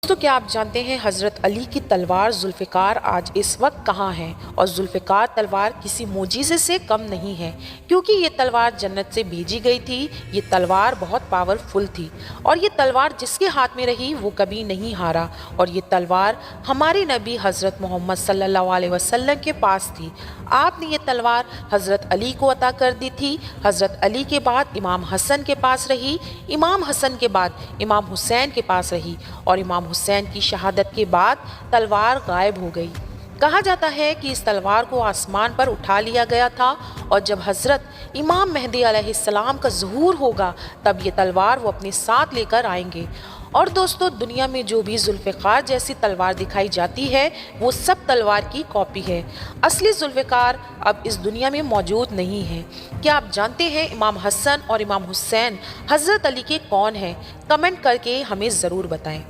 تو کیا آپ جانتے ہیں حضرت علی کی تلوار ذوالفقار آج اس وقت کہاں ہے؟ اور ذوالفقار تلوار کسی معجزے سے کم نہیں ہے، کیونکہ یہ تلوار جنت سے بھیجی گئی تھی۔ یہ تلوار بہت پاورفل تھی، اور یہ تلوار جس کے ہاتھ میں رہی وہ کبھی نہیں ہارا۔ اور یہ تلوار ہمارے نبی حضرت محمد صلی اللہ علیہ وسلم کے پاس تھی۔ آپ نے یہ تلوار حضرت علی کو عطا کر دی تھی۔ حضرت علی کے بعد امام حسن کے پاس رہی، امام حسن کے بعد امام حسین کے پاس رہی، اور امام حسین کی شہادت کے بعد تلوار غائب ہو گئی۔ کہا جاتا ہے کہ اس تلوار کو آسمان پر اٹھا لیا گیا تھا، اور جب حضرت امام مہدی علیہ السلام کا ظہور ہوگا تب یہ تلوار وہ اپنے ساتھ لے کر آئیں گے۔ اور دوستو، دنیا میں جو بھی ذوالفقار جیسی تلوار دکھائی جاتی ہے وہ سب تلوار کی کاپی ہے۔ اصلی ذوالفقار اب اس دنیا میں موجود نہیں ہے۔ کیا آپ جانتے ہیں امام حسن اور امام حسین حضرت علی کے کون ہیں؟ کمنٹ کر کے ہمیں ضرور بتائیں۔